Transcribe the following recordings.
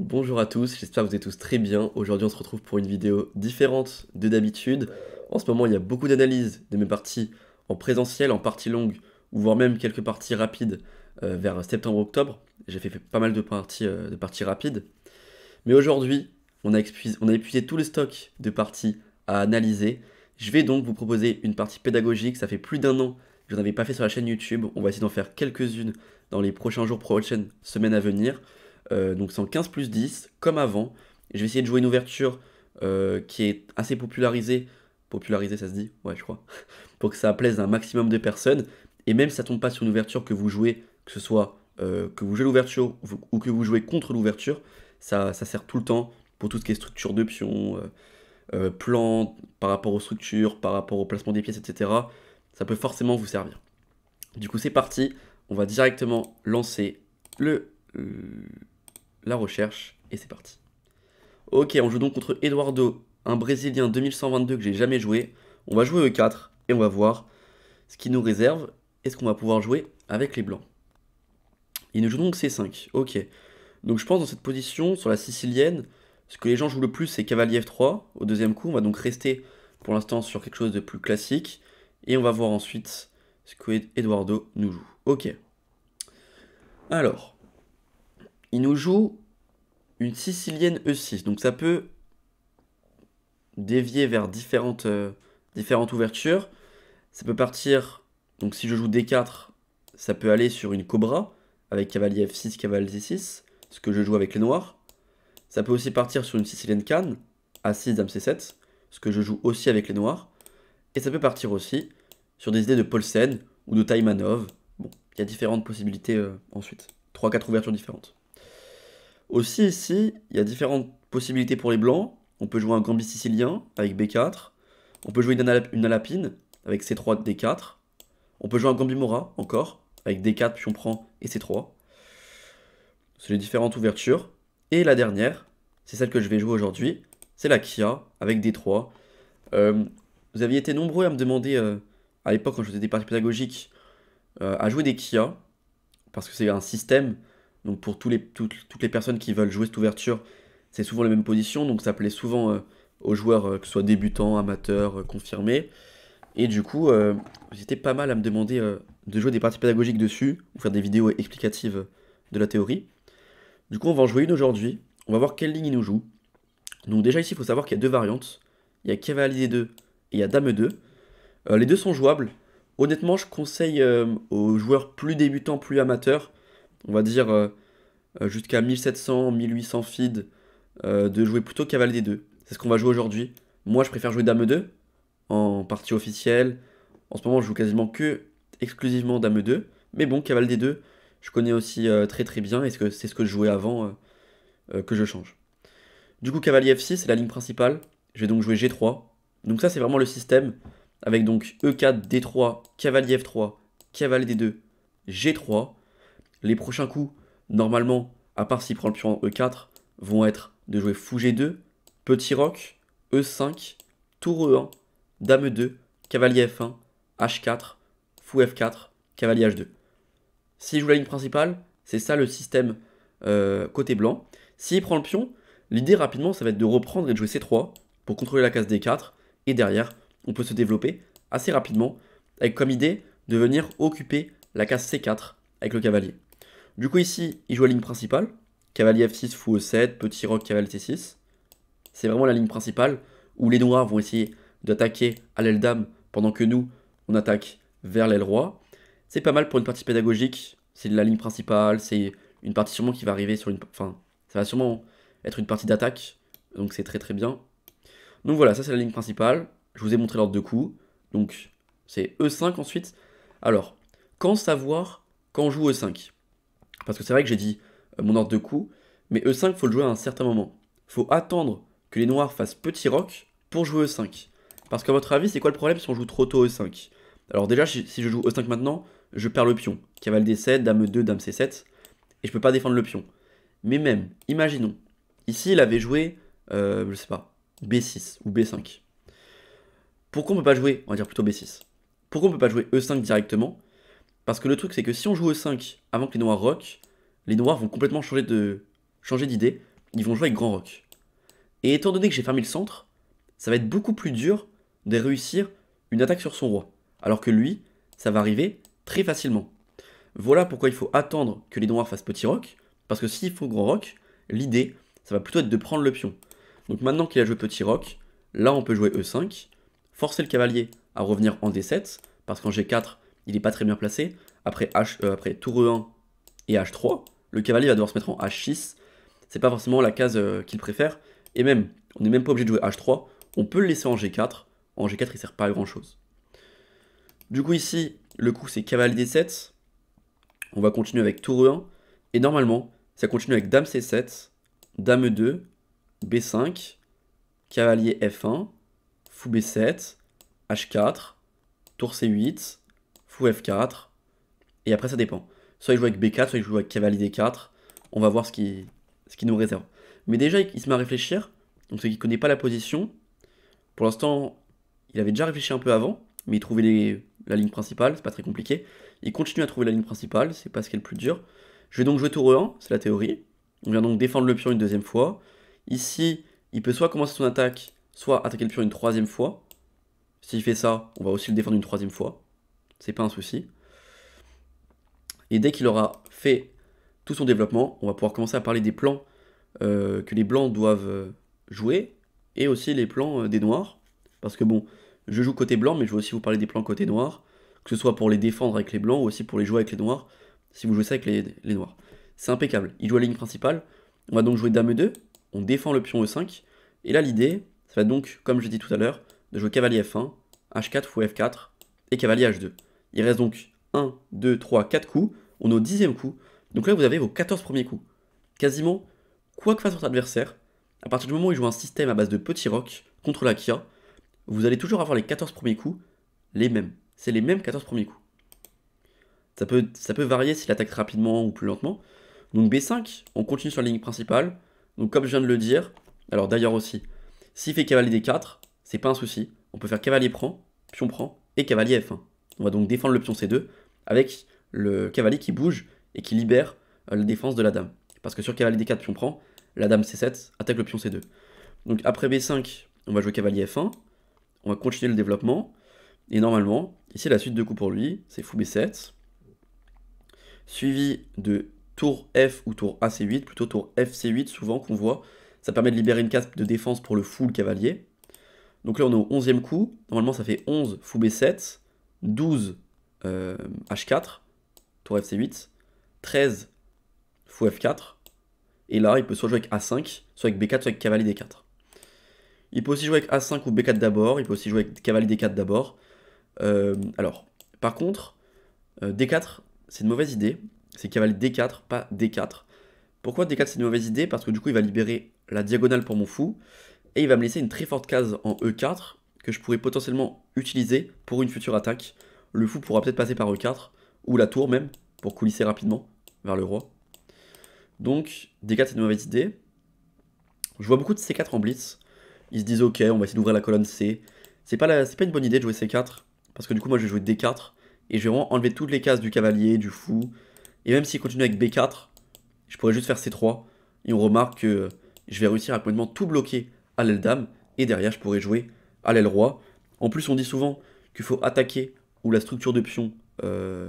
Bonjour à tous, j'espère que vous êtes tous très bien. Aujourd'hui, on se retrouve pour une vidéo différente de d'habitude. En ce moment, il y a beaucoup d'analyses de mes parties en présentiel, en partie longue, ou voire même quelques parties rapides vers septembre-octobre. J'ai fait pas mal de parties rapides. Mais aujourd'hui, on a épuisé tout le stock de parties à analyser. Je vais donc vous proposer une partie pédagogique. Ça fait plus d'un an que je n'en avais pas fait sur la chaîne YouTube. On va essayer d'en faire quelques-unes dans les prochains jours, prochaines semaines à venir. Donc c'est en 15 plus 10, comme avant. Et je vais essayer de jouer une ouverture qui est assez popularisée. Popularisée, ça se dit? Ouais, je crois. Pour que ça plaise à un maximum de personnes. Et même si ça tombe pas sur une ouverture que vous jouez, que ce soit que vous jouez l'ouverture ou que vous jouez contre l'ouverture, ça sert tout le temps pour tout ce qui est structure de pions, plan par rapport aux structures, par rapport au placement des pièces, etc. Ça peut forcément vous servir. Du coup, c'est parti. On va directement lancer la recherche et c'est parti. Ok, on joue donc contre Eduardo, un Brésilien 2122 que j'ai jamais joué. On va jouer E4 et on va voir ce qu'il nous réserve et ce qu'on va pouvoir jouer avec les blancs. Il nous joue donc C5. Ok. Donc je pense dans cette position, sur la sicilienne, ce que les gens jouent le plus, c'est cavalier F3 au deuxième coup. On va donc rester pour l'instant sur quelque chose de plus classique. Et on va voir ensuite ce que Eduardo nous joue. Ok. Alors, il nous joue une sicilienne E6. Donc ça peut dévier vers différentes ouvertures. Ça peut partir, donc si je joue D4, ça peut aller sur une cobra, avec cavalier F6, cavalier C6, ce que je joue avec les noirs. Ça peut aussi partir sur une sicilienne canne, A6, dame C7, ce que je joue aussi avec les noirs. Et ça peut partir aussi sur des idées de Paulsen ou de Taimanov. Bon, il y a différentes possibilités ensuite. 3-4 ouvertures différentes. Aussi ici, il y a différentes possibilités pour les blancs. On peut jouer un gambit sicilien avec B4. On peut jouer une alapine avec C3, D4. On peut jouer un gambit mora encore avec D4, puis on prend et C3. C'est les différentes ouvertures. Et la dernière, c'est celle que je vais jouer aujourd'hui, c'est la Kia avec D3. Euh, Vous aviez été nombreux à me demander à l'époque quand je faisais des parties pédagogiques à jouer des Kia parce que c'est un système. Donc pour toutes les personnes qui veulent jouer cette ouverture, c'est souvent les mêmes positions. Donc ça plaît souvent aux joueurs, que ce soit débutants, amateurs, confirmés. Et du coup, j'étais pas mal à me demander de jouer des parties pédagogiques dessus, ou faire des vidéos explicatives de la théorie. Du coup, on va en jouer une aujourd'hui. On va voir quelle ligne il nous joue. Donc déjà ici, il faut savoir qu'il y a deux variantes. Il y a cavalier 2 et il y a dame 2. Les deux sont jouables. Honnêtement, je conseille aux joueurs plus débutants, plus amateurs, on va dire jusqu'à 1700, 1800 feed, de jouer plutôt cavalier 2. C'est ce qu'on va jouer aujourd'hui. Moi, je préfère jouer dame 2 en partie officielle. En ce moment, je joue quasiment que exclusivement dame 2. Mais bon, cavalier 2, je connais aussi très très bien et c'est ce que je jouais avant que je change. Du coup, cavalier F6, c'est la ligne principale. Je vais donc jouer G3. Donc ça, c'est vraiment le système. Avec donc E4, D3, cavalier F3, cavalier D2, G3. Les prochains coups, normalement, à part s'il prend le pion en E4, vont être de jouer fou G2, petit roc, E5, tour E1, dame E2, cavalier F1, H4, fou F4, cavalier H2. S'il joue la ligne principale, c'est ça le système côté blanc. S'il prend le pion, l'idée rapidement, ça va être de reprendre et de jouer C3 pour contrôler la case D4. Et derrière, on peut se développer assez rapidement avec comme idée de venir occuper la case C4 avec le cavalier. Du coup ici, il joue la ligne principale. Cavalier F6, fou E7, petit roc, cavalier T6. C'est vraiment la ligne principale où les noirs vont essayer d'attaquer à l'aile dame pendant que nous, on attaque vers l'aile roi. C'est pas mal pour une partie pédagogique. C'est la ligne principale, c'est une partie sûrement qui va arriver sur une... Enfin, ça va sûrement être une partie d'attaque. Donc c'est très très bien. Donc voilà, ça c'est la ligne principale. Je vous ai montré l'ordre de coups. Donc c'est E5 ensuite. Alors, quand savoir quand on joue E5? Parce que c'est vrai que j'ai dit mon ordre de coups, mais E5, faut le jouer à un certain moment. Faut attendre que les noirs fassent petit roc pour jouer E5. Parce qu'à votre avis, c'est quoi le problème si on joue trop tôt E5? Alors déjà, si je joue E5 maintenant, je perds le pion. Cavalier D7, dame E2, dame C7, et je peux pas défendre le pion. Mais même, imaginons, ici il avait joué, je sais pas, B6 ou B5. Pourquoi on peut pas jouer, on va dire plutôt B6? Pourquoi on peut pas jouer E5 directement? Parce que le truc c'est que si on joue E5 avant que les noirs rock, les noirs vont complètement changer d'idée ils vont jouer avec grand roc. Et étant donné que j'ai fermé le centre, ça va être beaucoup plus dur de réussir une attaque sur son roi. Alors que lui, ça va arriver très facilement. Voilà pourquoi il faut attendre que les noirs fassent petit roc, parce que s'il faut grand roc, l'idée, ça va plutôt être de prendre le pion. Donc maintenant qu'il a joué petit roc, là on peut jouer E5, forcer le cavalier à revenir en D7, parce qu'en G4, il n'est pas très bien placé. Après tour E1 et H3, le cavalier va devoir se mettre en H6. C'est pas forcément la case qu'il préfère. Et même, on n'est même pas obligé de jouer H3, on peut le laisser en G4. En G4, il sert pas à grand chose. Du coup ici, le coup c'est cavalier D7. On va continuer avec tour E1. Et normalement, ça continue avec dame C7, dame E2, B5, cavalier F1, fou B7, H4, tour C8, fou F4, et après ça dépend. Soit il joue avec B4, soit il joue avec cavalier D4. On va voir ce qui nous réserve. Mais déjà, il se met à réfléchir. Donc, ceux qui ne connaissent pas la position, pour l'instant, il avait déjà réfléchi un peu avant, mais il trouvait la ligne principale, c'est pas très compliqué. Il continue à trouver la ligne principale, c'est pas ce qui est le plus dur. Je vais donc jouer tour E1, c'est la théorie. On vient donc défendre le pion une deuxième fois. Ici, il peut soit commencer son attaque, soit attaquer le pion une troisième fois. S'il fait ça, on va aussi le défendre une troisième fois. C'est pas un souci. Et dès qu'il aura fait tout son développement, on va pouvoir commencer à parler des plans que les blancs doivent jouer, et aussi les plans des noirs. Parce que bon, je joue côté blanc, mais je vais aussi vous parler des plans côté noir, que ce soit pour les défendre avec les blancs, ou aussi pour les jouer avec les noirs, si vous jouez ça avec les noirs. C'est impeccable. Il joue la ligne principale, on va donc jouer dame E2, on défend le pion E5, et là l'idée, ça va être donc, comme j'ai dit tout à l'heure, de jouer cavalier F1, H4, fou F4, et cavalier H2. Il reste donc 1, 2, 3, 4 coups, on est au 10e coup, donc là vous avez vos 14 premiers coups. Quasiment, quoi que fasse votre adversaire, à partir du moment où il joue un système à base de petits rocs contre la Kia, vous allez toujours avoir les 14 premiers coups, les mêmes. C'est les mêmes 14 premiers coups. Ça peut varier s'il attaque rapidement ou plus lentement. Donc B5, on continue sur la ligne principale. Donc comme je viens de le dire, alors d'ailleurs aussi, s'il fait cavalier D4, c'est pas un souci. On peut faire cavalier prend, pion prend et cavalier F1. On va donc défendre le pion C2 avec le cavalier qui bouge et qui libère la défense de la dame. Parce que sur cavalier D4, pion prend, la dame C7 attaque le pion C2. Donc après B5, on va jouer cavalier F1. On va continuer le développement. Et normalement, ici la suite de coups pour lui, c'est fou B7. Suivi de tour F ou tour AC8, plutôt tour FC8 souvent qu'on voit. Ça permet de libérer une case de défense pour le fou, le cavalier. Donc là on est au 11e coup. Normalement ça fait 11 fou B7, 12 H4, tour FC8, 13 fou F4. Et là il peut soit jouer avec A5, soit avec B4, soit avec cavalier D4. Il peut aussi jouer avec A5 ou B4 d'abord, il peut aussi jouer avec cavalier D4 d'abord. Alors, par contre, D4, c'est une mauvaise idée. C'est cavalier D4, pas D4. Pourquoi D4 c'est une mauvaise idée? Parce que du coup, il va libérer la diagonale pour mon fou. Et il va me laisser une très forte case en E4 que je pourrais potentiellement utiliser pour une future attaque. Le fou pourra peut-être passer par E4, ou la tour même, pour coulisser rapidement vers le roi. Donc, D4 c'est une mauvaise idée. Je vois beaucoup de C4 en blitz. Ils se disent ok, on va essayer d'ouvrir la colonne C. C'est pas une bonne idée de jouer C4, parce que du coup moi je vais jouer D4, et je vais vraiment enlever toutes les cases du cavalier, du fou, et même s'il continue avec B4, je pourrais juste faire C3, et on remarque que je vais réussir à complètement tout bloquer à l'aile dame, et derrière je pourrais jouer à l'aile roi. En plus on dit souvent qu'il faut attaquer où la structure de pion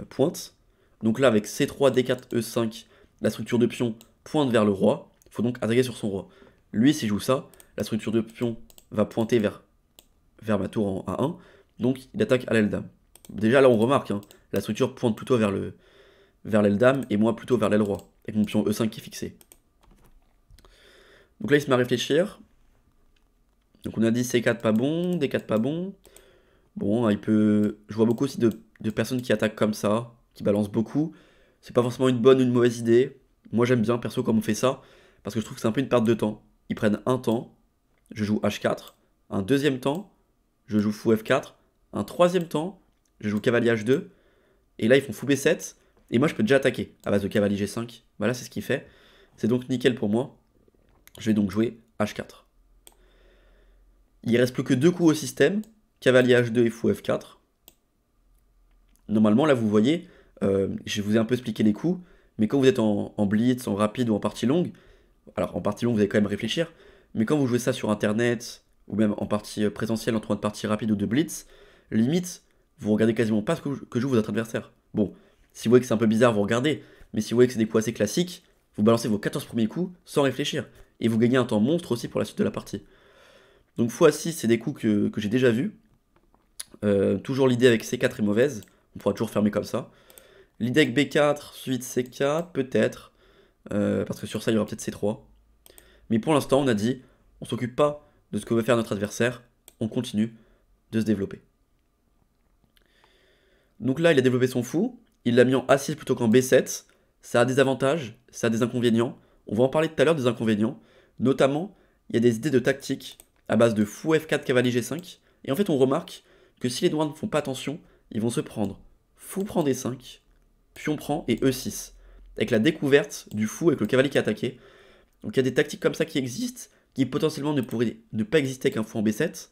pointe, donc là avec C3, D4, E5, la structure de pion pointe vers le roi, il faut donc attaquer sur son roi. Lui s'il joue ça, la structure de pion va pointer vers ma tour en A1, donc il attaque à l'aile dame. Déjà là on remarque, hein, la structure pointe plutôt vers l'aile dame et moi plutôt vers l'aile roi, avec mon pion E5 qui est fixé. Donc là il se met à réfléchir. Donc on a dit C4 pas bon, D4 pas bon. Bon, je vois beaucoup aussi de personnes qui attaquent comme ça, qui balancent beaucoup. C'est pas forcément une bonne ou une mauvaise idée. Moi j'aime bien perso comme on fait ça, parce que je trouve que c'est un peu une perte de temps. Ils prennent un temps, je joue H4, un deuxième temps, je joue fou F4, un troisième temps, je joue cavalier H2, et là ils font fou B7, et moi je peux déjà attaquer à base de cavalier G5. Voilà, c'est ce qu'il fait. C'est donc nickel pour moi. Je vais donc jouer H4. Il reste plus que 2 coups au système, cavalier H2 et fou F4. Normalement là vous voyez, je vous ai un peu expliqué les coups, mais quand vous êtes en blitz, en rapide ou en partie longue, Alors en partie longue, vous allez quand même réfléchir, mais quand vous jouez ça sur internet, ou même en partie présentielle, entre de partie rapide ou de blitz, limite, vous regardez quasiment pas ce que joue votre adversaire. Bon, si vous voyez que c'est un peu bizarre, vous regardez, mais si vous voyez que c'est des coups assez classiques, vous balancez vos 14 premiers coups sans réfléchir, et vous gagnez un temps monstre aussi pour la suite de la partie. Donc x6, c'est des coups que j'ai déjà vus. Toujours l'idée avec C4 est mauvaise, on pourra toujours fermer comme ça. L'idée avec B4, suivi de C4, peut-être, parce que sur ça il y aura peut-être C3. Mais pour l'instant, on a dit, on s'occupe pas de ce que veut faire notre adversaire, on continue de se développer. Donc là, il a développé son fou, il l'a mis en A6 plutôt qu'en B7, ça a des avantages, ça a des inconvénients, on va en parler tout à l'heure des inconvénients, notamment, il y a des idées de tactique à base de fou F4, cavalier G5, et en fait on remarque que si les noirs ne font pas attention, ils vont se prendre fou prend D5, pion prend et E6, avec la découverte du fou avec le cavalier qui est attaqué. Donc il y a des tactiques comme ça qui existent, qui potentiellement ne pourraient ne pas exister avec un fou en B7.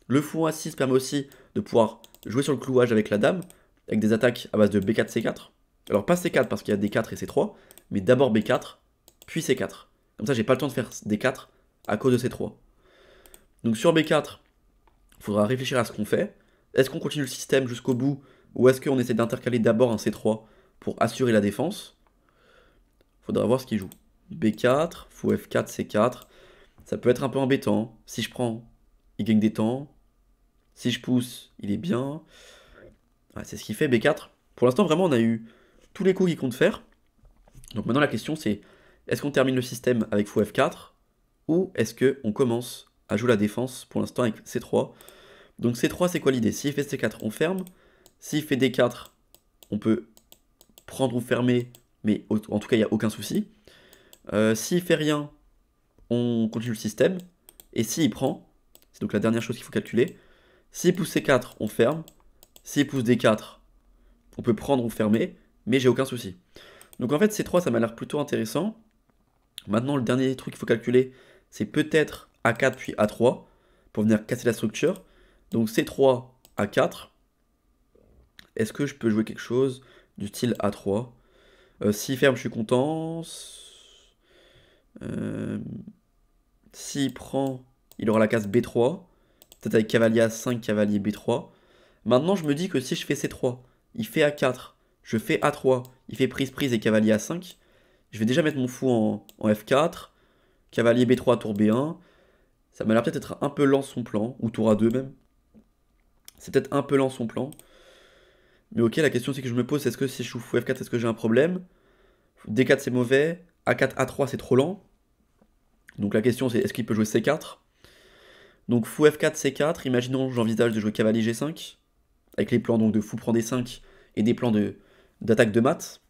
Le fou en A6 permet aussi de pouvoir jouer sur le clouage avec la dame, avec des attaques à base de B4, C4. Alors pas C4 parce qu'il y a D4 et C3, mais d'abord B4, puis C4. Comme ça j'ai pas le temps de faire D4 à cause de C3. Donc sur B4, il faudra réfléchir à ce qu'on fait. Est-ce qu'on continue le système jusqu'au bout, ou est-ce qu'on essaie d'intercaler d'abord un C3 pour assurer la défense? Faudra voir ce qu'il joue. B4, fou F4, C4. Ça peut être un peu embêtant. Si je prends, il gagne des temps. Si je pousse, il est bien. Ouais, c'est ce qu'il fait, B4. Pour l'instant, vraiment, on a eu tous les coups qu'il compte faire. Donc maintenant, la question, c'est est-ce qu'on termine le système avec fou F4 ou est-ce qu'on commence à jouer la défense pour l'instant avec C3? Donc C3, c'est quoi l'idée? S'il fait C4, on ferme. S'il fait D4, on peut prendre ou fermer, mais en tout cas, il n'y a aucun souci. S'il fait rien, on continue le système. Et s'il prend, c'est donc la dernière chose qu'il faut calculer. S'il pousse C4, on ferme. S'il pousse D4, on peut prendre ou fermer, mais j'ai aucun souci. Donc en fait, C3, ça m'a l'air plutôt intéressant. Maintenant, le dernier truc qu'il faut calculer, c'est peut-être A4 puis A3, pour venir casser la structure. Donc C3, A4. Est-ce que je peux jouer quelque chose du style A3? S'il ferme, je suis content. S'il prend, il aura la case B3. Peut-être avec cavalier A5, cavalier B3. Maintenant, je me dis que si je fais C3, il fait A4, je fais A3, il fait prise-prise et cavalier A5, je vais déjà mettre mon fou en F4, cavalier B3, tour B1. Ça m'a l'air peut-être être un peu lent son plan, ou tour A2 même. C'est peut-être un peu lent son plan. Mais ok, la question c'est que je me pose, est-ce que si je joue fou F4, est-ce que j'ai un problème? D4 c'est mauvais, A4, A3 c'est trop lent. Donc la question c'est est-ce qu'il peut jouer C4? Donc fou F4, C4, imaginons j'envisage de jouer cavalier G5, avec les plans donc de fou prend D5 et des plans d'attaque de maths.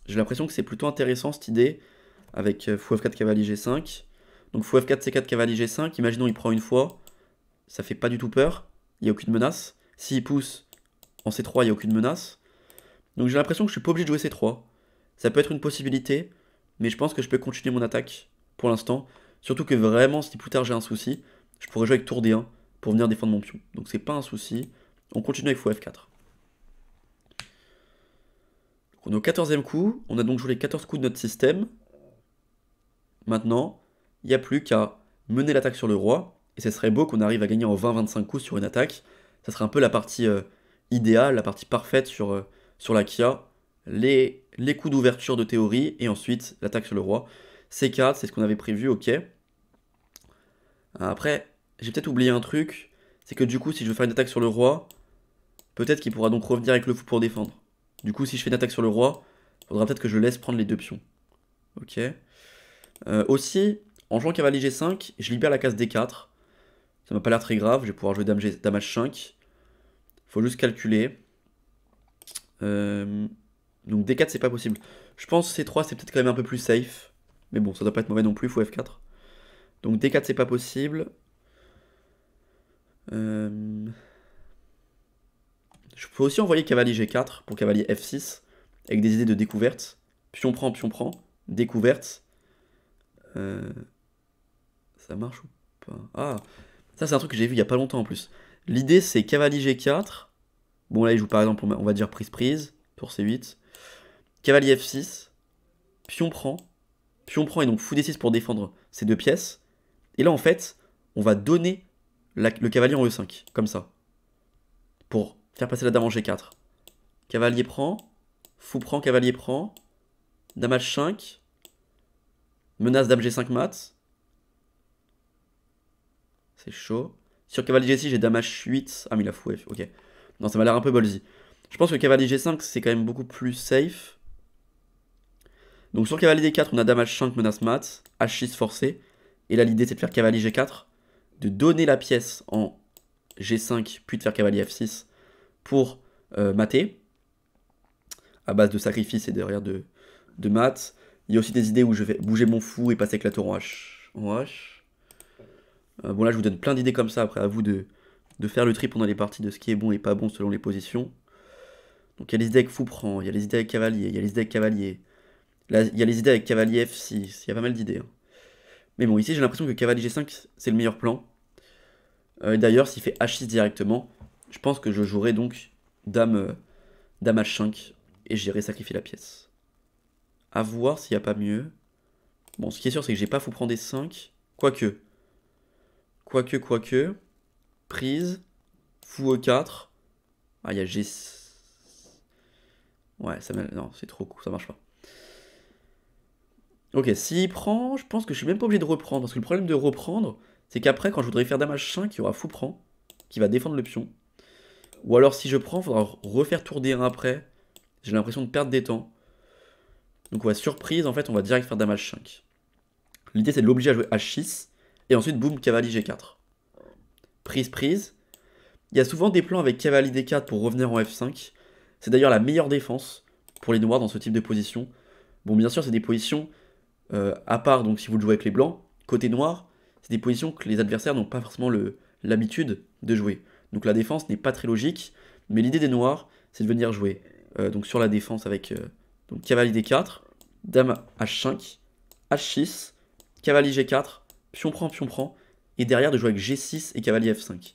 J'ai l'impression que c'est plutôt intéressant cette idée, avec fou F4, cavalier G5. Donc fou F4, C4, cavalier G5, imaginons il prend une fois, ça fait pas du tout peur, il n'y a aucune menace. S'il pousse en C3, il n'y a aucune menace. Donc j'ai l'impression que je suis pas obligé de jouer C3. Ça peut être une possibilité, mais je pense que je peux continuer mon attaque pour l'instant. Surtout que vraiment, si plus tard j'ai un souci, je pourrais jouer avec tour D1 pour venir défendre mon pion. Donc c'est pas un souci. On continue avec fou F4. Donc on est au 14e coup. On a donc joué les 14 coups de notre système. Maintenant, il n'y a plus qu'à mener l'attaque sur le roi. Et ce serait beau qu'on arrive à gagner en 20-25 coups sur une attaque. Ça serait un peu la partie idéale, la partie parfaite sur la Kia. Les coups d'ouverture de théorie et ensuite l'attaque sur le roi. C4, c'est ce qu'on avait prévu, ok. Après, j'ai peut-être oublié un truc, c'est que du coup, si je veux faire une attaque sur le roi, peut-être qu'il pourra donc revenir avec le fou pour défendre. Du coup, si je fais une attaque sur le roi, il faudra peut-être que je laisse prendre les deux pions. Ok. Aussi, en jouant cavalier G5, je libère la case D4. Ça m'a pas l'air très grave, je vais pouvoir jouer dame H5. Faut juste calculer. Donc D4 c'est pas possible. Je pense que C3 c'est peut-être quand même un peu plus safe. Mais bon, ça doit pas être mauvais non plus, il faut F4. Donc D4 c'est pas possible. Je peux aussi envoyer cavalier G4 pour cavalier F6 avec des idées de découverte. Pion prend, découverte. Ça marche ou pas? Ah, ça c'est un truc que j'ai vu il y a pas longtemps en plus. L'idée c'est cavalier G4. Bon là il joue par exemple, on va dire prise, tour C8. Cavalier F6. Pion prend, Pion prend et donc fou D6 pour défendre ces deux pièces. Et là, en fait, on va donner le cavalier en E5, comme ça. Pour faire passer la dame en G4. Cavalier prend, fou prend, cavalier prend, dame H5, menace dame G5 mat. C'est chaud. Sur cavalier G6, j'ai dame H8. Ah, mais il a fou F, ok. Non, ça m'a l'air un peu ballsy. Je pense que cavalier G5, c'est quand même beaucoup plus safe. Donc sur cavalier D4, on a dame H5, menace mat, H6 forcé. Et là, l'idée, c'est de faire cavalier G4, de donner la pièce en G5, puis de faire cavalier F6 pour mater, à base de sacrifice et derrière de mat. Il y a aussi des idées où je vais bouger mon fou et passer avec la tour en H. Bon, là, je vous donne plein d'idées comme ça. Après, à vous de faire le tri pendant les parties de ce qui est bon et pas bon selon les positions. Donc, il y a les idées avec fou prend, il y a les idées avec cavalier, il y a les idées avec cavalier. Là, il y a les idées avec cavalier F6, il y a pas mal d'idées. Hein. Mais bon, ici, j'ai l'impression que cavalier G5, c'est le meilleur plan. D'ailleurs, s'il fait H6 directement, je pense que je jouerai donc dame H5 et j'irai sacrifier la pièce. À voir s'il n'y a pas mieux. Bon, ce qui est sûr, c'est que j'ai pas fou prendre D5. Quoique. Prise. Fou E4. Ah, il y a G6. Ouais, non, c'est trop cool, ça marche pas. Ok, s'il prend, je pense que je suis même pas obligé de reprendre. Parce que le problème de reprendre, c'est qu'après, quand je voudrais faire dame H5, il y aura fou prend, qui va défendre le pion. Ou alors, si je prends, il faudra refaire tour D1 après. J'ai l'impression de perdre des temps. Donc, ouais, surprise, en fait, on va direct faire dame H5. L'idée, c'est de l'obliger à jouer H6. Et ensuite, boum, cavalier G4. Prise. Il y a souvent des plans avec cavalier D4 pour revenir en F5. C'est d'ailleurs la meilleure défense pour les noirs dans ce type de position. Bon, bien sûr, c'est des positions à part, donc si vous le jouez avec les blancs. Côté noir, c'est des positions que les adversaires n'ont pas forcément l'habitude de jouer. Donc la défense n'est pas très logique. Mais l'idée des noirs, c'est de venir jouer donc sur la défense avec donc cavalier D4, dame H5, H6, cavalier G4, pion prend, et derrière de jouer avec G6 et cavalier F5.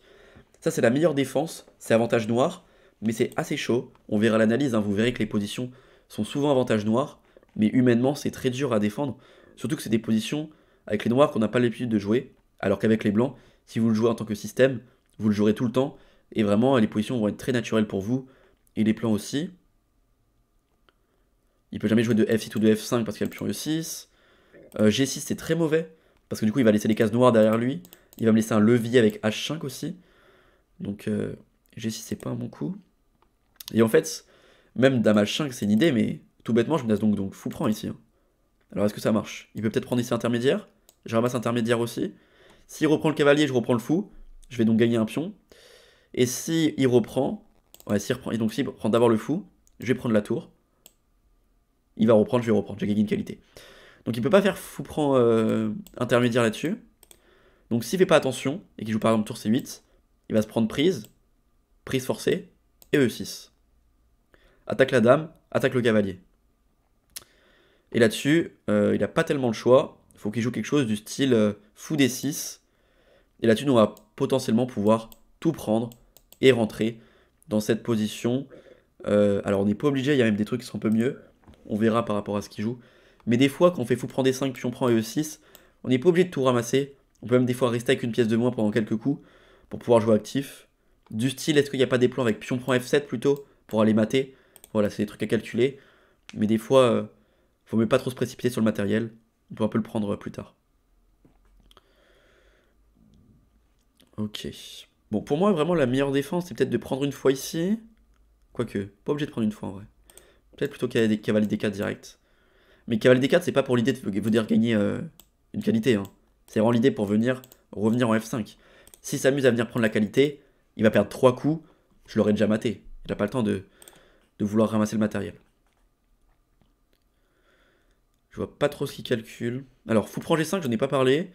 Ça, c'est la meilleure défense, c'est avantage noir, mais c'est assez chaud. On verra l'analyse, hein, vous verrez que les positions sont souvent avantage noir, mais humainement, c'est très dur à défendre. Surtout que c'est des positions avec les noirs qu'on n'a pas l'habitude de jouer, alors qu'avec les blancs, si vous le jouez en tant que système, vous le jouerez tout le temps, et vraiment, les positions vont être très naturelles pour vous, et les plans aussi. Il peut jamais jouer de F6 ou de F5 parce qu'il y a le pion E6. G6, c'est très mauvais, parce que du coup, il va laisser les cases noires derrière lui. Il va me laisser un levier avec H5 aussi. Donc G6 c'est pas un bon coup. Et en fait, même dame H5 c'est une idée, mais tout bêtement je menace donc fou prend ici. Hein. Alors est-ce que ça marche? Il peut peut-être prendre ici intermédiaire. Je ramasse intermédiaire aussi. S'il reprend le cavalier, je reprends le fou. Je vais donc gagner un pion. Et si il reprend, ouais, s'il prend d'abord le fou, je vais prendre la tour. Il va reprendre, je vais reprendre, j'ai gagné une qualité. Donc il peut pas faire fou prend intermédiaire là-dessus. Donc s'il fait pas attention, et qu'il joue par exemple tour C8, il va se prendre prise forcée, et E6. Attaque la dame, attaque le cavalier. Et là-dessus, il n'a pas tellement le choix. Il faut qu'il joue quelque chose du style fou D6. Et là-dessus, on va potentiellement pouvoir tout prendre et rentrer dans cette position. Alors, on n'est pas obligé, il y a même des trucs qui sont un peu mieux. On verra par rapport à ce qu'il joue. Mais des fois, quand on fait fou prend D5, puis on prend E6, on n'est pas obligé de tout ramasser. On peut même des fois rester avec une pièce de moins pendant quelques coups pour pouvoir jouer actif. Du style, est-ce qu'il n'y a pas des plans avec pion prend F7 plutôt pour aller mater? Voilà, c'est des trucs à calculer. Mais des fois, faut mieux pas trop se précipiter sur le matériel. On peut un peu le prendre plus tard. Ok. Bon, pour moi, vraiment, la meilleure défense, c'est peut-être de prendre une fois ici. Quoique, pas obligé de prendre une fois en vrai. Peut-être plutôt cavalier D4 direct. Mais cavalier D4, c'est pas pour l'idée de venir gagner une qualité. Hein. C'est vraiment l'idée pour revenir en F5. S'il s'amuse à venir prendre la qualité, il va perdre 3 coups, je l'aurais déjà maté. Il n'a pas le temps de vouloir ramasser le matériel. Je vois pas trop ce qu'il calcule. Alors, fou prend G5, je n'en ai pas parlé.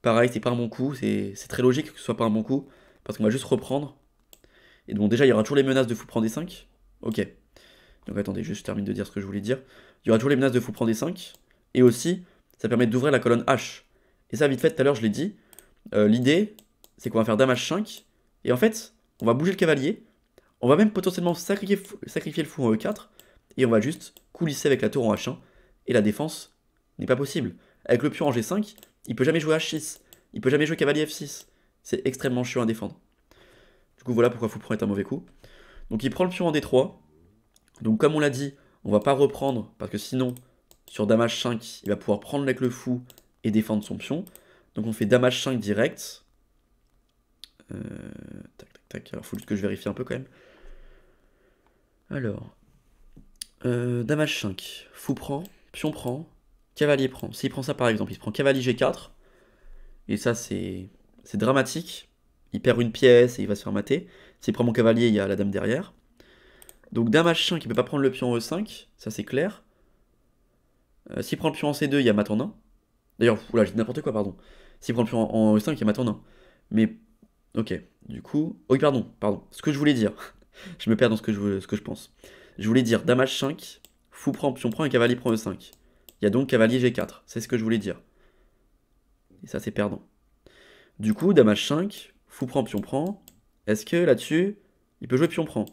Pareil, c'est pas un bon coup. C'est très logique que ce soit pas un bon coup. Parce qu'on va juste reprendre. Et donc déjà, il y aura toujours les menaces de fou prend D5. Ok. Donc attendez, je termine de dire ce que je voulais dire. Il y aura toujours les menaces de fou prend D5. Et aussi, ça permet d'ouvrir la colonne H. Et ça, vite fait, tout à l'heure, je l'ai dit. L'idée, c'est qu'on va faire dame H5. Et en fait, on va bouger le cavalier. On va même potentiellement sacrifier le fou en E4. Et on va juste coulisser avec la tour en H1. Et la défense n'est pas possible. Avec le pion en G5, il peut jamais jouer H6. Il peut jamais jouer cavalier F6. C'est extrêmement chiant à défendre. Du coup, voilà pourquoi fou prend est un mauvais coup. Donc il prend le pion en D3. Donc comme on l'a dit, on va pas reprendre, parce que sinon, sur dame H5, il va pouvoir prendre avec le fou et défendre son pion. Donc on fait dame H5 direct. Tac, tac, tac. Alors faut juste que je vérifie un peu quand même. Alors, dame H5, fou prend, pion prend, cavalier prend. S'il prend ça par exemple, il se prend cavalier G4. Et ça c'est dramatique. Il perd une pièce et il va se faire mater. S'il prend mon cavalier, il y a la dame derrière. Donc dame H5, il peut pas prendre le pion en E5, ça c'est clair. S'il prend le pion en C2, il y a mat en 1. D'ailleurs, oula, j'ai dit n'importe quoi, pardon. S'il prend le pion en E5, il y a mat en 1. Mais, ok, du coup... Oh, oui, pardon. Ce que je voulais dire, je me perds dans ce que je pense. Je voulais dire dame H5, fou prend, pion prend et cavalier prend E5. Il y a donc cavalier G4, c'est ce que je voulais dire. Et ça, c'est perdant. Du coup, dame H5, fou prend, pion prend. Est-ce que là-dessus, il peut jouer pion prend?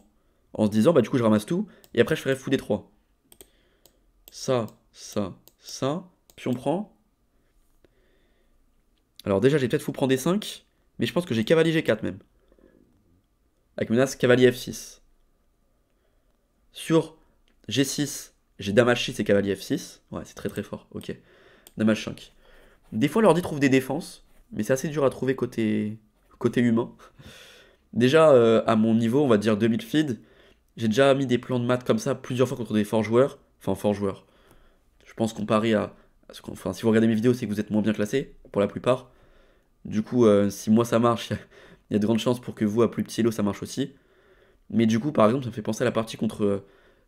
En se disant, bah du coup, je ramasse tout, et après, je ferai fou D3. Ça, pion prend. Alors déjà, j'ai peut-être fou prend D5, mais je pense que j'ai cavalier G4 même. Avec menace cavalier F6. Sur G6, j'ai dame H6 et cavalier F6. Ouais, c'est très très fort, ok. Dame H5. Des fois, l'ordi trouve des défenses, mais c'est assez dur à trouver côté humain. Déjà, à mon niveau, on va dire 2000 feed, j'ai déjà mis des plans de maths comme ça plusieurs fois contre des forts joueurs. Enfin, forts joueurs. Je pense comparé à... Enfin, si vous regardez mes vidéos, c'est que vous êtes moins bien classé, pour la plupart. Du coup, si moi ça marche, il y a de grandes chances pour que vous, à plus petit elo, ça marche aussi. Mais du coup, par exemple, ça me fait penser à la partie contre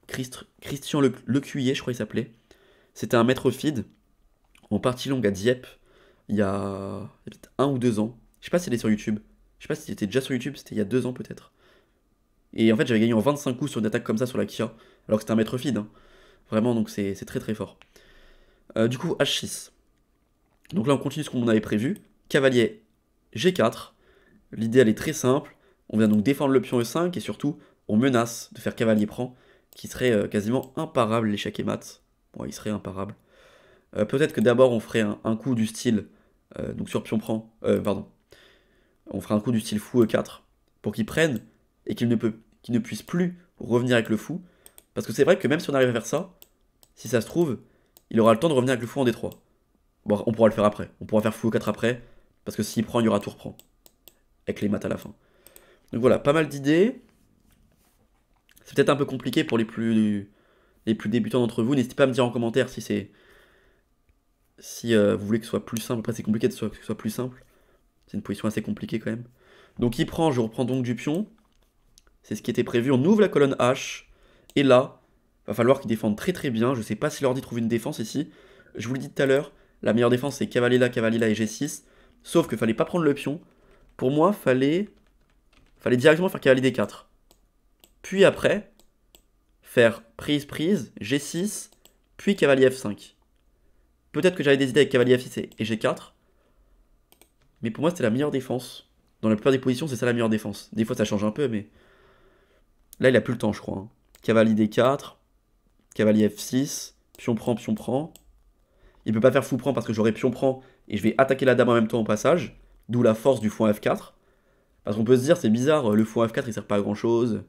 Christian Lecuyer, je crois qu'il s'appelait. C'était un maître feed en partie longue à Dieppe, il y a peut-être 1 ou 2 ans. Je sais pas s'il est sur YouTube. Je sais pas s'il était déjà sur YouTube, c'était il y a 2 ans peut-être. Et en fait, j'avais gagné en 25 coups sur une attaque comme ça sur la Kia, alors que c'était un maître feed. Hein. Vraiment, donc c'est très très fort. Du coup, H6. Donc là, on continue ce qu'on avait prévu. Cavalier G4. L'idée, elle est très simple. On vient donc défendre le pion E5 et surtout, on menace de faire cavalier prend, qui serait quasiment imparable l'échec et mat. Bon, il serait imparable. Peut-être que d'abord, on ferait un coup du style, donc sur pion prend, pardon. On ferait un coup du style fou E4 pour qu'il prenne et qu'il ne puisse plus revenir avec le fou. Parce que c'est vrai que même si on arrive à faire ça, si ça se trouve, il aura le temps de revenir avec le fou en D3. Bon, on pourra le faire après. On pourra faire fou E4 après, parce que s'il prend, il y aura tour prend. Avec les maths à la fin. Donc voilà, pas mal d'idées. C'est peut-être un peu compliqué pour les plus débutants d'entre vous. N'hésitez pas à me dire en commentaire si c'est... Si vous voulez que ce soit plus simple. Après, c'est compliqué que ce soit plus simple. C'est une position assez compliquée quand même. Donc il prend, je reprends donc du pion. C'est ce qui était prévu. On ouvre la colonne H. Et là, va falloir qu'il défende très très bien. Je sais pas si l'ordi trouve une défense ici. Je vous l'ai dit tout à l'heure. La meilleure défense, c'est cavalier là et G6. Sauf que fallait pas prendre le pion. Pour moi, fallait directement faire cavalier D4. Puis après, faire prise, G6, puis cavalier F5. Peut-être que j'avais des idées avec cavalier F6 et G4. Mais pour moi, c'était la meilleure défense. Dans la plupart des positions, c'est ça la meilleure défense. Des fois, ça change un peu, mais... Là, il a plus le temps, je crois. Hein. Cavalier D4, cavalier F6, pion prend. Il peut pas faire fou prend parce que j'aurai pion prend et je vais attaquer la dame en même temps au passage. D'où la force du fou en F4. Parce qu'on peut se dire, c'est bizarre, le fou en F4, il sert pas à grand-chose.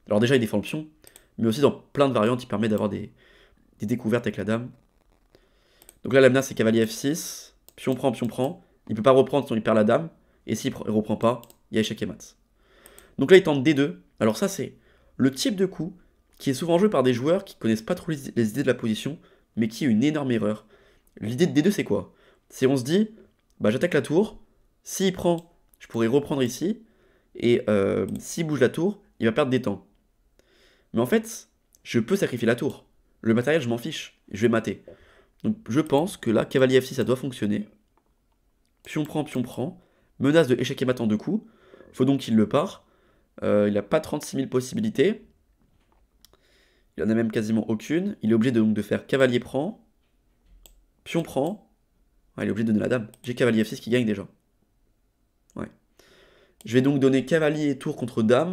Alors déjà, il défend le pion. Mais aussi, dans plein de variantes, il permet d'avoir des découvertes avec la dame. Donc là, la menace, c'est cavalier F6. Pion prend. Il peut pas reprendre sinon il perd la dame. Et s'il reprend pas, il y a échec et mat. Donc là, il tente D2. Alors ça, c'est le type de coup qui est souvent joué par des joueurs qui connaissent pas trop les idées de la position, mais qui est une énorme erreur. L'idée de D2, c'est quoi? C'est on se dit, bah j'attaque la tour. S'il prend, je pourrais reprendre ici. Et s'il bouge la tour, il va perdre des temps. Mais en fait, je peux sacrifier la tour. Le matériel, je m'en fiche. Je vais mater. Donc je pense que là, cavalier F6, ça doit fonctionner. Pion prend. Menace de échec et mat en 2 coups. Faut donc qu'il le part. Il n'a pas 36 000 possibilités. Il en a même quasiment aucune. Il est obligé donc de faire cavalier prend. Pion prend. Ouais, il est obligé de donner la dame. J'ai cavalier F6 qui gagne déjà. Ouais. Je vais donc donner cavalier et tour contre dame.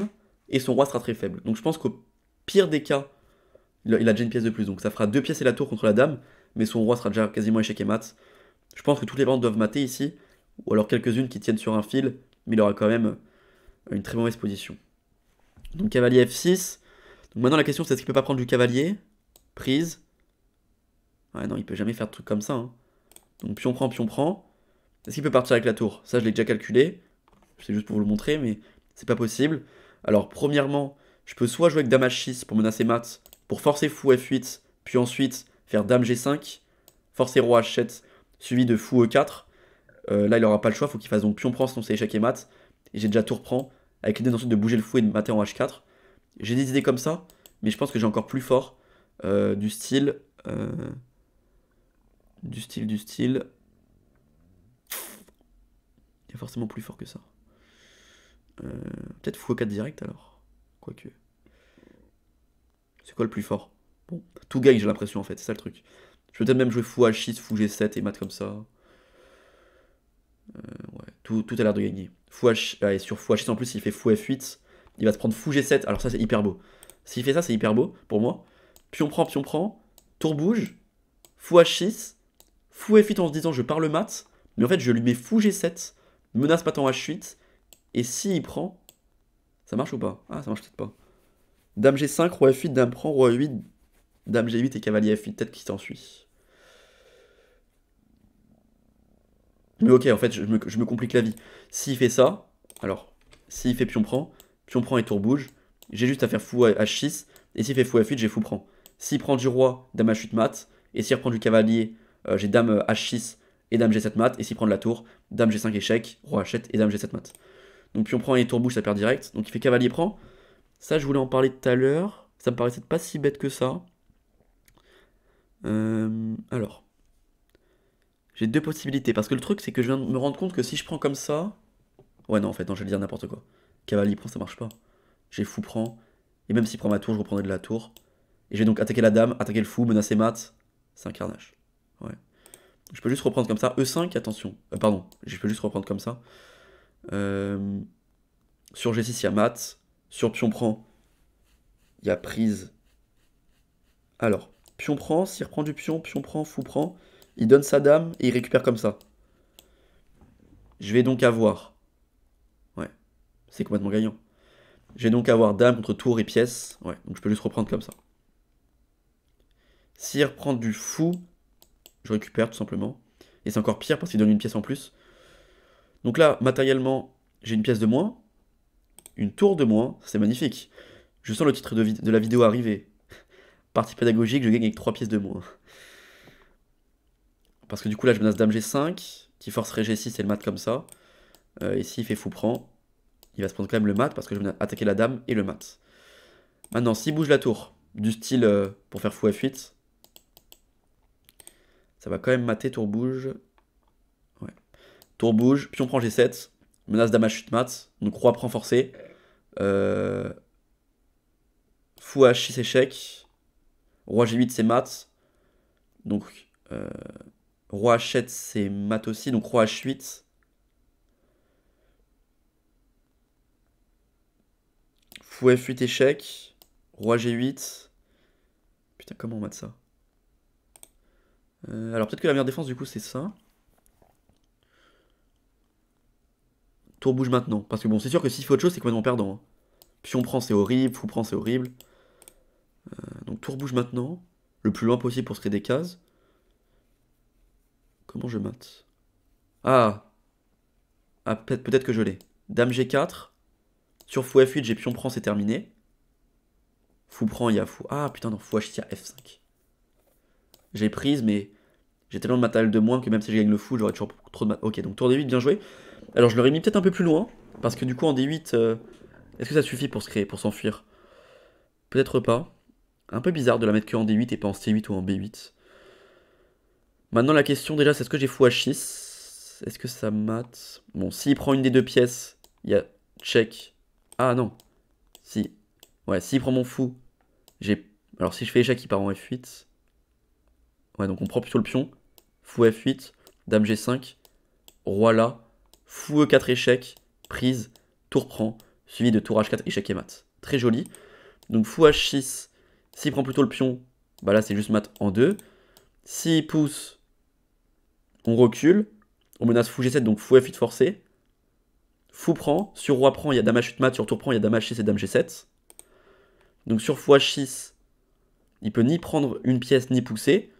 Et son roi sera très faible. Donc je pense qu'au pire des cas, il a déjà une pièce de plus. Donc ça fera 2 pièces et la tour contre la dame. Mais son roi sera déjà quasiment échec et mat. Je pense que toutes les bandes doivent mater ici, ou alors quelques-unes qui tiennent sur un fil, mais il aura quand même une très mauvaise position. Donc cavalier F6. Donc maintenant la question c'est est-ce qu'il peut pas prendre du cavalier? Prise. Ouais non, il peut jamais faire de trucs comme ça. Hein. Donc pion prend, pion prend. Est-ce qu'il peut partir avec la tour? Ça je l'ai déjà calculé. C'est juste pour vous le montrer, mais c'est pas possible. Alors premièrement, je peux soit jouer avec dame H6 pour menacer mat, pour forcer fou F8, puis ensuite faire dame G5, forcer roi H7, suivi de fou E4. Là il aura pas le choix, faut qu'il fasse donc pion prend sinon c'est échec et mat. Et j'ai déjà tour prend, avec l'idée ensuite de bouger le fou et de mater en H4. J'ai des idées comme ça, mais je pense que j'ai encore plus fort du style. Du style. Il y a forcément plus fort que ça. Peut-être fou E4 direct alors. Quoique. C'est quoi le plus fort? Bon, tout gagne j'ai l'impression en fait, c'est ça le truc. Je peux peut-être même jouer fou H6, fou G7 et mat comme ça. Ouais, tout a l'air de gagner. Fou H... et sur fou H6 en plus, il fait fou F8. Il va se prendre fou G7. Alors ça, c'est hyper beau. S'il fait ça, c'est hyper beau pour moi. Pion prend. Tour bouge. Fou H6. Fou F8 en se disant je pars le mat. Mais en fait, je lui mets fou G7. Menace mat en H8. Et s'il prend, ça marche ou pas? Ah, ça marche peut-être pas. Dame G5, roi F8, dame prend, roi 8, dame G8 et cavalier F8. Peut-être qu'il s'ensuit. Mais ok, en fait, je me complique la vie. S'il fait ça, alors, s'il fait pion prend et tour bouge, j'ai juste à faire fou H6, et s'il fait fou F8, j'ai fou prend. S'il prend du roi, dame H8 mat, et s'il reprend du cavalier, j'ai dame H6 et dame G7 mat, et s'il prend de la tour, dame G5 échec, roi H7 et dame G7 mat. Donc pion prend et tour bouge, ça perd direct. Donc il fait cavalier prend. Ça, je voulais en parler tout à l'heure. Ça me paraissait pas si bête que ça. Alors. J'ai deux possibilités. Parce que le truc, c'est que je viens de me rendre compte que si je prends comme ça. Ouais, non, en fait, non, je vais dire n'importe quoi. Cavalier prend, ça marche pas. J'ai fou prend. Et même s'il prend ma tour, je reprendrai de la tour. Et je vais donc attaquer la dame, attaquer le fou, menacer mat. C'est un carnage. Ouais. Je peux juste reprendre comme ça. E5, attention. Pardon, je peux juste reprendre comme ça. Sur G6, il y a mat. Sur pion prend, il y a prise. Alors, pion prend, s'il reprend du pion prend, fou prend. Il donne sa dame et il récupère comme ça. Je vais donc avoir... Ouais, c'est complètement gagnant. Je vais donc avoir dame contre tour et pièce. Ouais, donc je peux juste reprendre comme ça. S'il reprend du fou, je récupère tout simplement. Et c'est encore pire parce qu'il donne une pièce en plus. Donc là, matériellement, j'ai une pièce de moins. Une tour de moins. C'est magnifique. Je sens le titre de la vidéo arriver. Partie pédagogique, je gagne avec 3 pièces de moins. Parce que du coup là je menace dame G5, qui forcerait G6 et le mat comme ça. Et s'il fait fou prend, il va se prendre quand même le mat parce que je vais attaquer la dame et le mat. Maintenant s'il bouge la tour, du style pour faire fou F8, ça va quand même mater tour bouge. Ouais. Tour bouge, pion prend G7, menace dame H8 mat, donc roi prend forcé. Fou H6 échec, roi G8 c'est mat, donc roi H7 c'est mat aussi, donc roi H8. Fou F8 échec. Roi G8. Putain, comment on mate ça? Alors peut-être que la meilleure défense du coup c'est ça. Tour bouge maintenant. Parce que bon, c'est sûr que s'il fait autre chose, c'est complètement perdant. Hein. Pion prend, c'est horrible. Fou prend, c'est horrible. Donc tour bouge maintenant. Le plus loin possible pour se créer des cases. Comment je mate? Ah, peut-être que je l'ai. Dame G4. Sur fou F8, j'ai pion prend, c'est terminé. Fou prend, il y a fou. Ah putain, non, fou H6, il y a F5. J'ai prise, mais j'ai tellement de matériel de moins que même si je gagne le fou, j'aurais toujours trop de matériel. Ok, donc tour D8, bien joué. Alors je l'aurais mis peut-être un peu plus loin, parce que du coup en D8, est-ce que ça suffit pour s'enfuir? Peut-être pas. Un peu bizarre de la mettre que en D8 et pas en C8 ou en B8. Maintenant la question déjà, c'est est-ce que j'ai fou H6? Est-ce que ça mate? Bon, s'il prend une des deux pièces, il y a check. Ah non. Si. Ouais, s'il prend mon fou, j'ai... Alors si je fais échec, il part en F8. Ouais, donc on prend plutôt le pion. Fou F8, dame G5, roi là, fou E4 échec, prise, tour prend, suivi de tour H4 échec et mat. Très joli. Donc fou H6, s'il prend plutôt le pion, bah là c'est juste mat en 2. S'il pousse, On recule. On menace fou G7, donc fou F8 forcé. Fou prend. Sur roi prend, il y a dame H8 mat. Sur tour prend, il y a dame H6 et dame G7. Donc sur fou H6, il peut ni prendre une pièce ni pousser.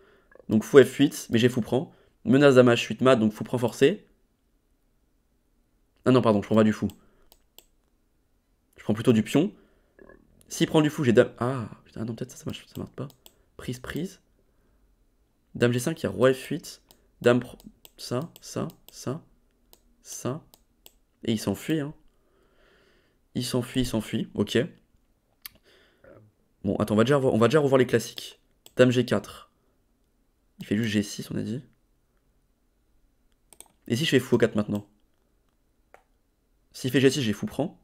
Donc fou F8, mais j'ai fou prend. Menace dame H8 mat, donc fou prend forcé. Ah non, pardon, je prends pas du fou. Je prends plutôt du pion. S'il prend du fou, j'ai dame... Ah, putain, non, peut-être ça marche pas. Prise, prise. Dame G5, il y a roi F8. Dame... Ça. Et il s'enfuit, hein. Il s'enfuit. Ok. Bon, attends, on va déjà revoir les classiques. Dame G4. Il fait juste G6, on a dit. Et si je fais fou au 4 maintenant? S'il fait G6, j'ai fou prend.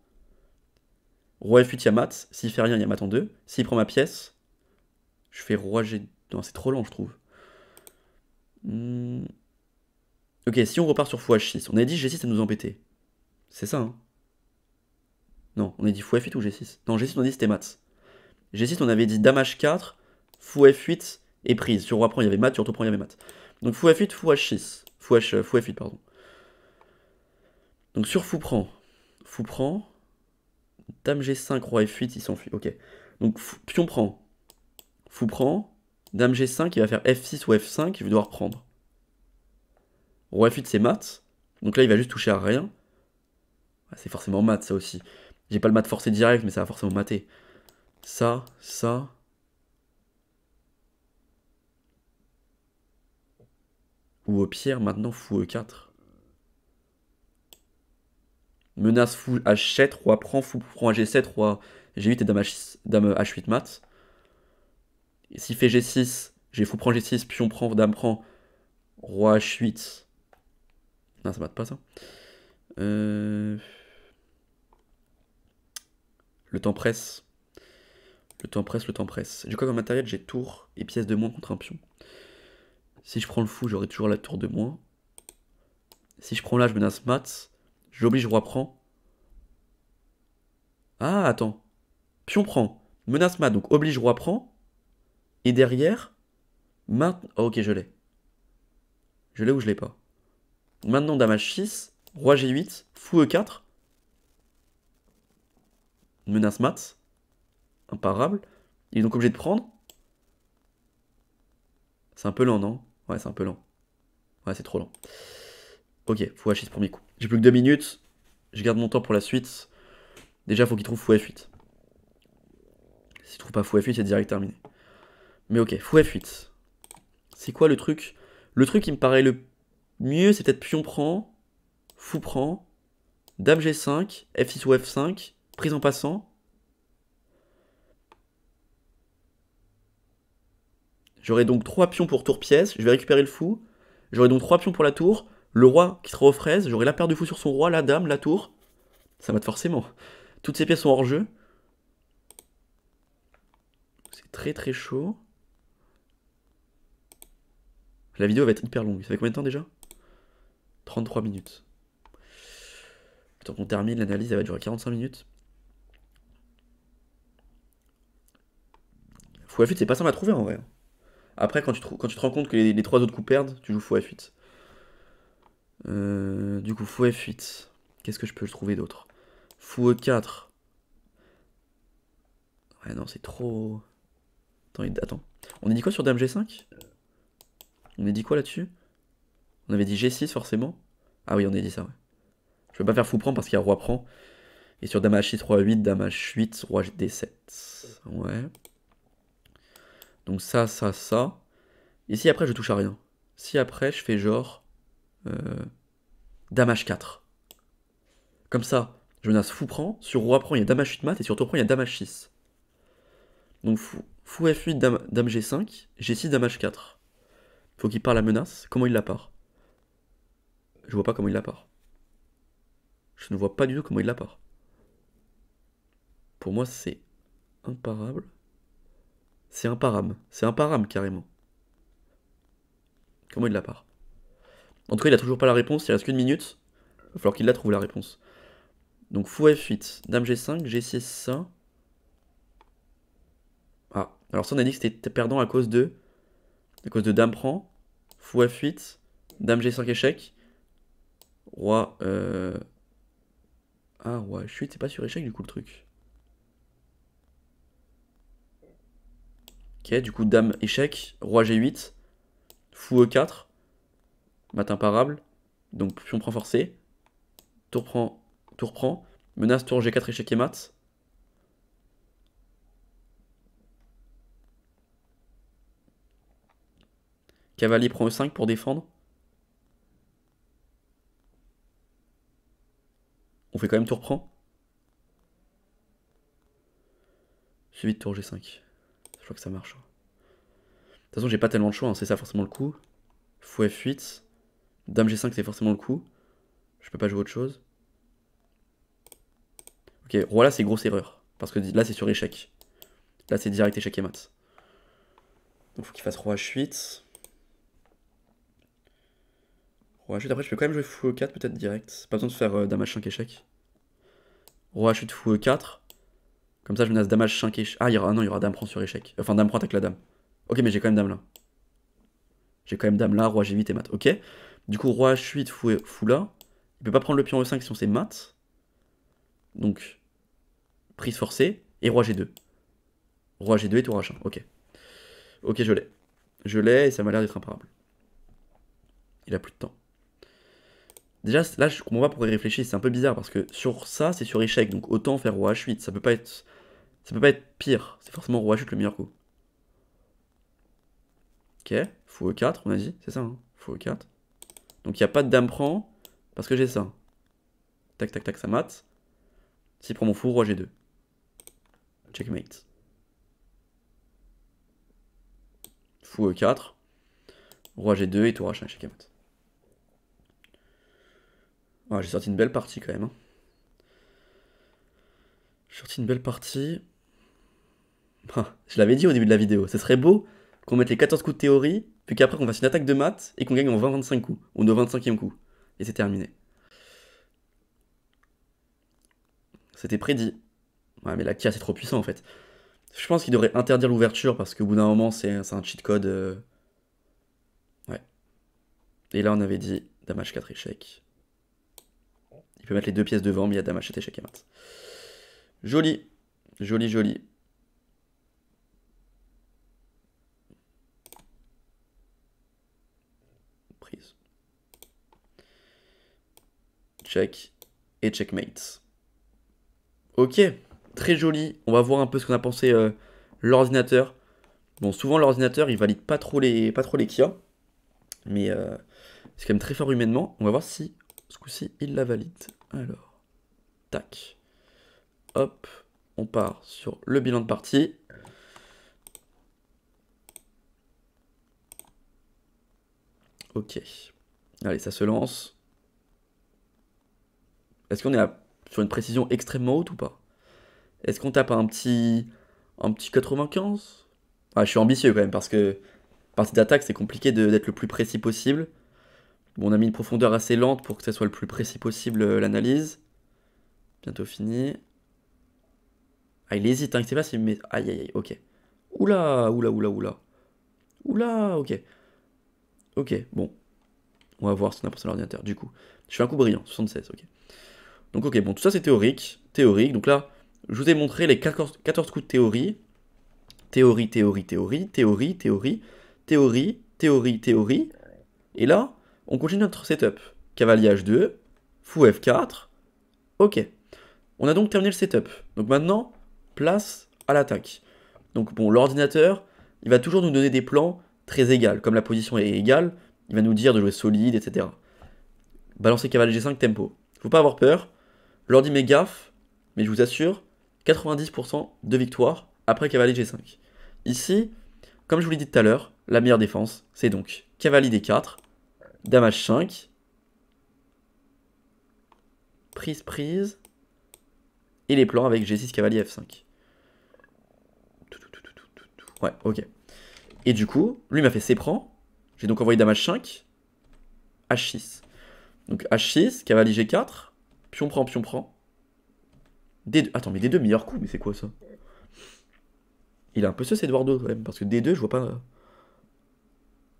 Roi F8, il y a mat. S'il fait rien, il y a mat en 2. S'il prend ma pièce, je fais roi G... Non, c'est trop lent, je trouve. Ok, si on repart sur fou H6. On a dit G6, ça nous embêtait. C'est ça, hein? Non, on a dit fou F8 ou G6? Non, G6, on a dit c'était mat. G6, on avait dit dame H4, fou F8 et prise. Sur roi prend, il y avait mat. Sur tour prend, il y avait mat. Donc fou F8, fou H6. Fou F8, pardon. Donc sur fou prend, dame G5, roi F8, il s'enfuit. Ok. Donc pion prend, fou prend, dame G5, il va faire F6 ou F5, il va devoir prendre. Roi F8, c'est mat. Donc là, il va juste toucher à rien. Ah, c'est forcément mat, ça aussi. J'ai pas le mat forcé direct, mais ça va forcément mater. Ça. Ou au pire, maintenant, fou E4. Menace fou H7, roi prend, fou prend à G7, roi G8 et dame H8 mat. Et s'il fait G6, j'ai fou prend G6, pion prend, dame prend, roi H8. Non, ça mate pas ça. Le temps presse. Le temps presse. J'ai quoi comme matériel? J'ai tour et pièce de moins contre un pion. Si je prends le fou, j'aurai toujours la tour de moins. Si je prends là, je menace mat. J'oblige roi prend. Ah, attends. Pion prend. Menace mat, donc oblige roi prend. Et derrière, mat... Oh, ok, je l'ai. Je l'ai ou je l'ai pas? Maintenant, dame H6, roi G8, fou E4. Menace mat. Imparable. Il est donc obligé de prendre. C'est un peu lent, non? Ouais, c'est un peu lent. Ouais, c'est trop lent. Ok, fou H6 premier coup. J'ai plus que 2 minutes. Je garde mon temps pour la suite. Déjà, faut qu'il trouve fou F8. S'il trouve pas fou F8, c'est direct terminé. Mais ok, fou F8. C'est quoi le truc? Le truc qui me paraît le mieux, c'est peut-être pion prend, fou prend, dame G5, F6 ou F5, prise en passant. J'aurai donc 3 pions pour tour pièce, je vais récupérer le fou. J'aurai donc 3 pions pour la tour. Le roi qui sera aux fraises, j'aurai la paire de fou sur son roi, la dame, la tour. Ça mate forcément. Toutes ces pièces sont hors jeu. C'est très très chaud. La vidéo va être hyper longue. Ça fait combien de temps déjà? 33 minutes. Le temps qu'on termine l'analyse, elle va durer 45 minutes. Fou F8, c'est pas simple à trouver en vrai. Après, quand tu te rends compte que les 3 autres coups perdent, tu joues fou F8. Du coup, fou F8. Qu'est-ce que je peux trouver d'autre? Fou E4. Ouais, non, c'est trop... Attends. On a dit quoi sur dame G5? On a dit quoi là-dessus? On avait dit G6 forcément. Ah oui, on a dit ça, ouais. Je vais pas faire fou prend parce qu'il y a roi prend. Et sur dame H6, roi 8, dame H8, roi D7. Ouais. Donc ça. Et si après je touche à rien? Si après je fais genre... dame H4. Comme ça, je menace fou prend. Sur roi prend, il y a dame H8 mat. Et sur tour prend, il y a dame H6. Donc fou F8, dame G5. G6, dame H4. Faut qu'il part la menace. Comment il la part? Je vois pas comment il la part. Je ne vois pas du tout comment il la part. Pour moi, c'est imparable. C'est imparable. C'est imparable, carrément. Comment il la part? En tout cas, il a toujours pas la réponse. Il reste qu'une minute. Il va falloir qu'il la trouve, la réponse. Donc, fou F8. Dame G5. G6, ça. Ah. Alors, ça, on a dit que c'était perdant à cause de... dame prend. Fou F8. Dame G5 échec. Roi... Ah, roi H8, c'est pas sur échec du coup le truc. Ok, du coup, dame échec. Roi G8. Fou E4. Mat imparable. Donc pion prend forcé. Tour prend. Tour prend. Menace tour G4 échec et mat. Cavalier prend E5 pour défendre. On fait quand même tour prend. Suivi de tour G5. Je crois que ça marche. De toute façon, j'ai pas tellement de choix, hein. C'est ça forcément le coup. Fou F8. Dame G5, c'est forcément le coup. Je peux pas jouer autre chose. Ok, roi là, c'est grosse erreur. Parce que là, c'est sur échec. Là, c'est direct échec et mat. Donc, faut qu'il fasse roi H8. Roi H8, après, je peux quand même jouer fou E4, peut-être direct. Pas besoin de faire dame H5 échec. Roi H8, fou E4. Comme ça, je menace dame H5 échec. Ah, non, il y aura dame prend sur échec. Enfin, dame prend attaque la dame. Ok, mais j'ai quand même dame là. J'ai quand même dame là, roi G8 et mat. Ok. Du coup, roi H8, fou là. Il peut pas prendre le pion E5 si on sait mat. Donc, prise forcée. Et roi G2. Roi G2 et tour H1. Ok. Ok, je l'ai. Je l'ai et ça m'a l'air d'être imparable. Il a plus de temps. Déjà, là, je comprends pas pourquoi il réfléchit. C'est un peu bizarre parce que sur ça, c'est sur échec. Donc, autant faire roi H8. Ça peut pas être pire. C'est forcément roi H8 le meilleur coup. Ok. Fou E4, on a dit. C'est ça, hein. Fou E4. Donc, il n'y a pas de dame prend parce que j'ai ça. Tac, tac, tac, ça mate. S'il prend mon fou, roi G2. Checkmate. Fou E4. Roi G2 et tour H1, checkmate. Ah, j'ai sorti une belle partie quand même. Hein. J'ai sorti une belle partie. Ah, je l'avais dit au début de la vidéo. Ce serait beau qu'on mette les 14 coups de théorie, puis qu'après qu'on fasse une attaque de maths et qu'on gagne en 20-25 coups. Ou au 25e coup. Et c'est terminé. C'était prédit. Ouais, mais la Kia, c'est trop puissant en fait. Je pense qu'il devrait interdire l'ouverture parce qu'au bout d'un moment, c'est un cheat code. Ouais. Et là, on avait dit dame H4 échec. Il peut mettre les deux pièces devant, mais il y a dame H7 échec et mat. Joli. Joli, joli. Prise. Check. Et checkmate. Ok. Très joli. On va voir un peu ce qu'on a pensé l'ordinateur. Bon, souvent l'ordinateur, il valide pas trop les Kia. Mais c'est quand même très fort humainement. On va voir si ce coup-ci, il la valide. Alors. Tac. Hop. On part sur le bilan de partie. Ok. Allez, ça se lance. Est-ce qu'on est sur une précision extrêmement haute ou pas? Est-ce qu'on tape un petit 95? Ah, je suis ambitieux quand même parce que partie d'attaque, c'est compliqué d'être le plus précis possible. Bon, on a mis une profondeur assez lente pour que ça soit le plus précis possible l'analyse. Bientôt fini. Ah, il hésite, hein, il sait pas s'il met... Aïe, aïe, aïe, ok. Oula, oula, oula, oula. Oula, ok. Ok, bon. On va voir ce qu'on a pensé à l'ordinateur, du coup. Je fais un coup brillant, 76, ok. Donc ok, bon, tout ça c'est théorique. Théorique, donc là, je vous ai montré les 14 coups de théorie. Théorie, théorie, théorie, théorie, théorie, théorie, théorie, théorie. Et là, on continue notre setup. Cavalier H2, fou F4. Ok. On a donc terminé le setup. Donc maintenant, place à l'attaque. Donc bon, l'ordinateur, il va toujours nous donner des plans très égaux. Comme la position est égale, il va nous dire de jouer solide, etc. Balancer cavalier G5, tempo. Faut pas avoir peur. L'ordi met gaffe, mais je vous assure, 90% de victoire après cavalier G5. Ici, comme je vous l'ai dit tout à l'heure, la meilleure défense, c'est donc cavalier D4, dame H5, prise, prise, et les plans avec G6, cavalier F5. Ouais, ok. Et du coup, lui m'a fait C prend, j'ai donc envoyé dame H5, H6. Donc H6, cavalier G4, pion prend, pion prend. D2. Attends, mais D2, meilleur coup, mais c'est quoi ça? Il a un peu ce Eduardo quand même, parce que D2, je vois pas.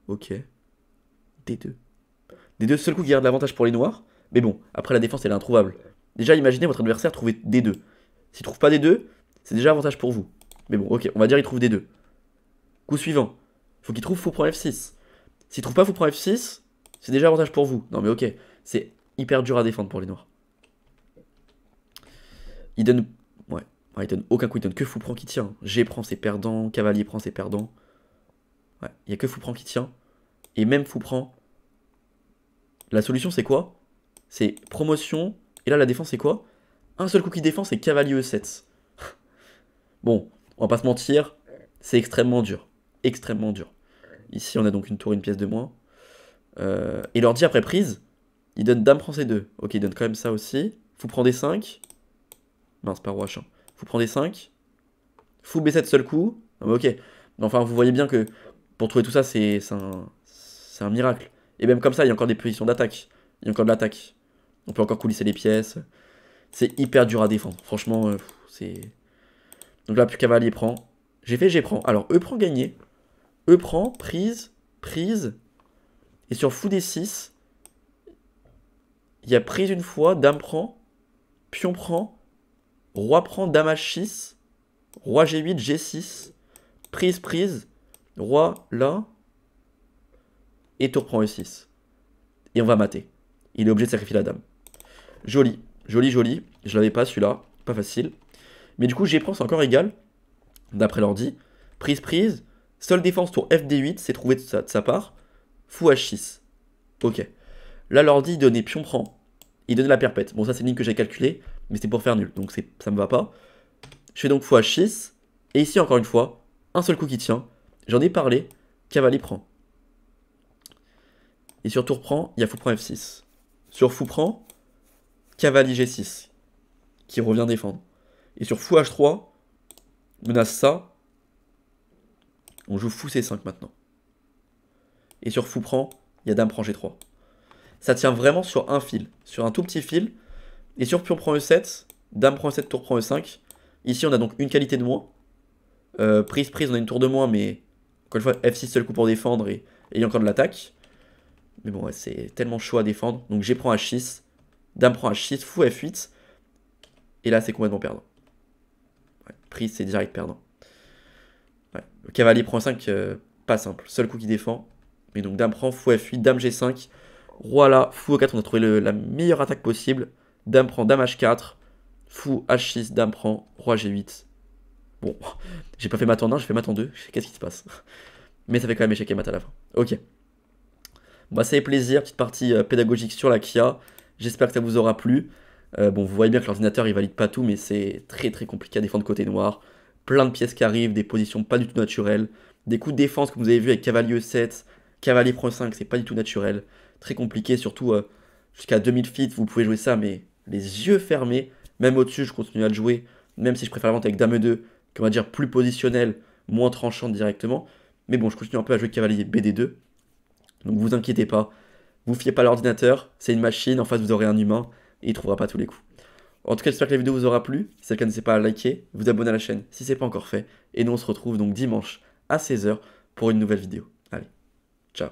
Ok. D2. D2, seul coup qui garde l'avantage pour les noirs. Mais bon, après la défense elle est introuvable. Déjà imaginez votre adversaire trouver D2. S'il trouve pas D2, c'est déjà avantage pour vous. Mais bon, ok, on va dire il trouve D2. Coup suivant. Faut qu'il trouve fou prend F6. S'il trouve pas fou prend F6, c'est déjà avantage pour vous. Non mais ok, c'est hyper dur à défendre pour les noirs. Il donne... Ouais, il donne aucun coup, il donne que fou prend qui tient. G prend c'est perdant, cavalier prend c'est perdant. Ouais, il y a que fou prend qui tient. Et même fou prend... La solution c'est quoi? C'est promotion. Et là la défense c'est quoi? Un seul coup qui défend c'est cavalier E7. Bon, on va pas se mentir, c'est extrêmement dur. Extrêmement dur. Ici on a donc une tour, une pièce de moins. Et l'ordi après prise, il donne dame prend C2. Ok, il donne quand même ça aussi. Fou prend D5. Mince, pas roi H1. Fou prend D5. Fou B7 seul coup. Ah bah ok. Mais enfin, vous voyez bien que pour trouver tout ça, c'est un miracle. Et même comme ça, il y a encore des positions d'attaque. Il y a encore de l'attaque. On peut encore coulisser les pièces. C'est hyper dur à défendre. Franchement, c'est... Donc là, plus cavalier prend. J'ai fait G prend. Alors, E prend gagné. E prend, prise, prise. Et sur fou D6, il y a prise une fois, dame prend, pion prend, roi prend, dame H6, roi G8, G6, prise, prise, roi là, et tour prend E6. Et on va mater. Il est obligé de sacrifier la dame. Joli, joli, joli. Je l'avais pas celui-là, pas facile. Mais du coup, G prend, c'est encore égal, d'après l'ordi. Prise, prise, seule défense tour FD8, c'est trouvé de sa part. Fou H6. Ok. Là, l'ordi, il donnait pion prend. Il donnait la perpète. Bon, ça, c'est une ligne que j'ai calculée, mais c'était pour faire nul. Donc, ça me va pas. Je fais donc fou H6. Et ici, encore une fois, un seul coup qui tient. J'en ai parlé. Cavalier prend. Et sur tour prend, il y a fou prend F6. Sur fou prend, cavalier G6. Qui revient défendre. Et sur fou H3, menace ça. On joue fou C5 maintenant. Et sur fou prend, il y a dame prend G3. Ça tient vraiment sur un fil, sur un tout petit fil. Et sur pion prend E7, dame prend E7, tour prend E5. Ici, on a donc une qualité de moins. Prise, prise, on a une tour de moins, mais encore une fois, F6 seul coup pour défendre et il y a encore de l'attaque. Mais bon, ouais, c'est tellement chaud à défendre. Donc G prend H6, dame prend H6, fou F8. Et là, c'est complètement perdant. Ouais, prise, c'est direct perdant. Ouais. Le cavalier prend 5, pas simple. Seul coup qui défend. Mais donc dame prend, fou F8, dame G5. Roi là, fou E4, on a trouvé la meilleure attaque possible. Dame prend, dame H4. Fou H6, dame prend, roi G8. Bon, j'ai pas fait mat en 1, j'ai fait mat en 2. Qu'est-ce qui se passe? Mais ça fait quand même échec et mat à la fin. Ok. Bah ça fait plaisir, petite partie pédagogique sur la Kia. J'espère que ça vous aura plu. Bon, vous voyez bien que l'ordinateur il valide pas tout, mais c'est très très compliqué à défendre côté noir. Plein de pièces qui arrivent, des positions pas du tout naturelles. Des coups de défense comme vous avez vu avec cavalier E7, cavalier prend 5, c'est pas du tout naturel. Très compliqué, surtout jusqu'à 2000 feet, vous pouvez jouer ça, mais les yeux fermés. Même au-dessus, je continue à le jouer, même si je préfère la vente avec dame E2, qui on va dire plus positionnel, moins tranchante directement. Mais bon, je continue un peu à jouer cavalier BD2. Donc vous inquiétez pas, vous fiez pas à l'ordinateur, c'est une machine, en face vous aurez un humain, et il trouvera pas tous les coups. En tout cas, j'espère que la vidéo vous aura plu. Si c'est le cas, n'hésitez pas à liker, vous abonner à la chaîne si c'est pas encore fait. Et nous, on se retrouve donc dimanche à 16 h pour une nouvelle vidéo. Allez, ciao.